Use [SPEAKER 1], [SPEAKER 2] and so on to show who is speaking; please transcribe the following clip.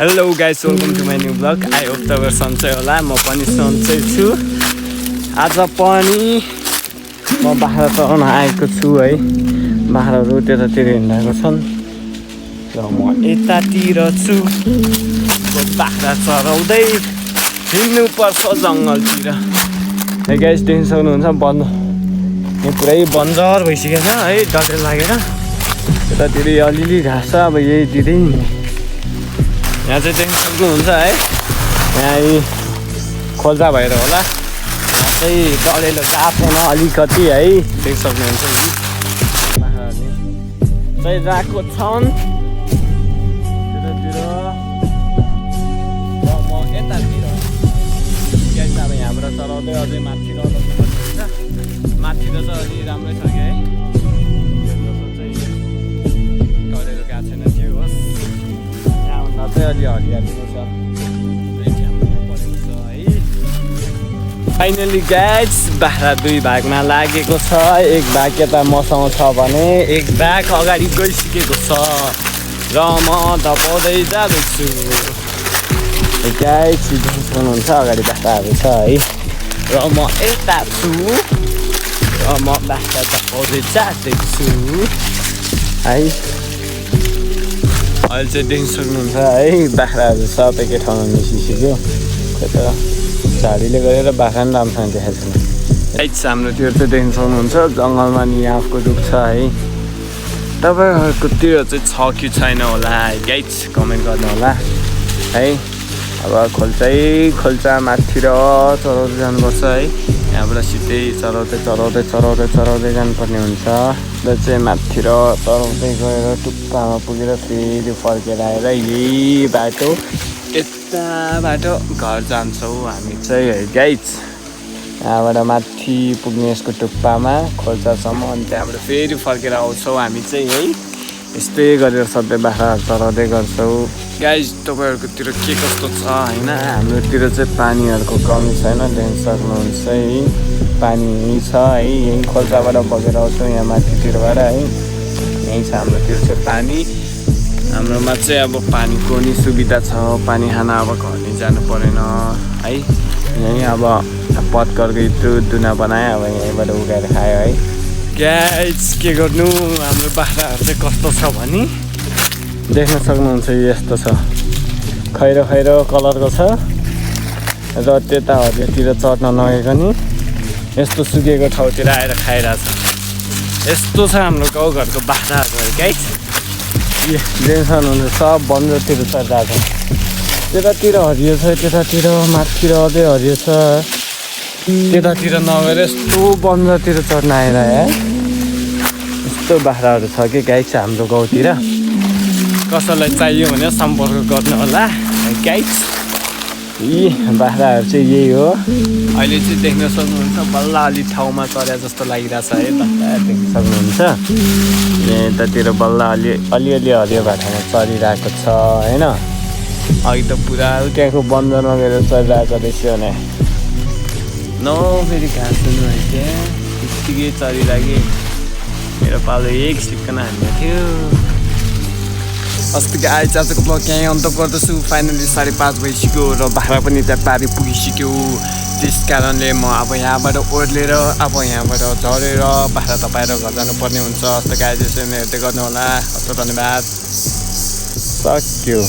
[SPEAKER 1] Hello guys, welcome to my new blog. I hope तपाईहरु सन्चै होला। म पनि सन्चै छु। आज पनि म बाख्रा चराउन आएको छु है। बाख्राहरू त्यतातिर हिँडेको छन् र म यतातिर छु। बाख्रा चराउँदै हिँड्नु पर्छ जङ्गलतिर। है गाइस, देख्न सक्नुहुन्छ यहाँ पुरै बन्जर भइसकेको छ है, डर लागेर। यतातिर अलिअलि घाँस छ, अब यही दिँदै यहाँ चाहिँ देख्न सक्नुहुन्छ है। यहाँ खोल्सा भएर होला, यहाँ चाहिँ डढेलो काट्दैन अलिकति है। देख्न सक्नुहुन्छ बाख्राहरूले चाहिँ राखेको छन् त्यतातिर र म यतातिर। अब यहाँबाट चलाउँदै अझै माथि रहन्छ। माथितिर चाहिँ अलि राम्रै छ कि है, डढेलो गएको छैन। त्यो होस्, चाहिँ अलि हरियालीको छ, फाइनली गाइस बाख्रा दुई भागमा लागेको छ। एक भाग यता मसँग छ भने एक भाग अगाडि गइसकेको छ र म धपाउँदै जाँदैछु। गाइस सुन्नुहुन्छ अगाडि बाख्राहरू छ है, र म यता छु र म बाख्रा धपाउँदै जाँदैछु है। अहिले चाहिँ देख्न सक्नुहुन्छ है, बाख्राहरू सबै एकै ठाउँमा मिसिसक्यो। खोइ त झाडीले गरेर बाख्रा पनि राम्रोसँग देखाएको छैन। हाम्रोतिर चाहिँ देख्न सक्नुहुन्छ जङ्गलमा नियाफको रुख छ है। तपाईँहरूकोतिर चाहिँ छ कि छैन होला गाइस, कमेन्ट गर्नु होला है। अब खोल्चा माथि र चराउँदै जानुपर्छ है। यहाँबाट सिधै चराउँदै जानुपर्ने हुन्छ। र चाहिँ माथि र चराउँदै गएर टुप्पामा पुगेर फेरि फर्केर आएर यही बाटो यता बाटो घर जान्छौँ हामी चाहिँ है गाइस। यहाँबाट माथि पुग्ने यसको टुप्पामा खोल्चासम्म, अनि त्यहाँबाट फेरि फर्केर आउँछौँ हामी चाहिँ है। यस्तै गरेर सधैँ बाख्राहरू चराउँदै गर्छौँ गाइस। तपाईँहरूकोतिर के कस्तो छ होइन? हाम्रोतिर चाहिँ पानीहरूको कमी छैन, देख्न सक्नुहुन्छ है। पानी छ है, यहीँ खोल्साबाट बगेर आउँछौँ यहाँ माथितिरबाट है। यहीँ छ हाम्रोतिर चाहिँ पानी। हाम्रोमा चाहिँ अब पानीको नि सुविधा छ। पानी खान अब घर जानु परेन है। यहीँ अब पत्करको दुना बनायो, अब यहीँबाट उगाएर खायो है। गाइस के गर्नु, हाम्रो बाख्राहरू चाहिँ कस्तो छ भने देख्न सक्नुहुन्छ यस्तो छ, खैरो कलरको छ र त्यता हरियातिर चढ्न नगएको नि यस्तो सुकेको ठाउँतिर आएर खाइरहेछ। यस्तो छ हाम्रो गाउँघरको बाख्राहरू गाइस। देख्न सक्नुहुन्छ सब बन्जरतिर चढिरहेको छ। त्यतातिर हरियो छ, त्यतातिर माथितिर अझै हरियो छ। त्यतातिर नगएर यस्तो बन्जरतिर चढ्न आएर है। यस्तो बाख्राहरू छ कि गाइस हाम्रो गाउँतिर। कसैलाई चाहियो भने सम्पर्क गर्नु होला गाइस। यी बाख्राहरू चाहिँ यही हो। अहिले चाहिँ देख्न सक्नुहुन्छ बल्ल अलि ठाउँमा चढे जस्तो लागिरहेछ है। देख्न सक्नुहुन्छ यतातिर बल्ल अलिअलि हरियो बाटोमा चढिरहेको छ होइन। अघि त पुरा त्यहाँको बन्जरमा गएर चढिरहेको रहेछ भने फेरि घाँस सुन्नु है। त्यहाँ यत्तिकै चढिरहेको मेरो पालो एक सिक्कन हान्ने थियो। अस्तिको आजको ब्लग यहीँ अन्त गर्दछु। फाइनली 5:30 भइसक्यो र बाख्रा पनि त्यहाँ पारी पुगिसक्यो। त्यस कारणले म अब यहाँबाट ओर्लेर अब यहाँबाट झरेर बाख्रा तपाईएर घर जानुपर्ने हुन्छ। अस्तिको आइजेसन हेर्दै गर्नु होला। हस्, धन्यवाद, सक्यो।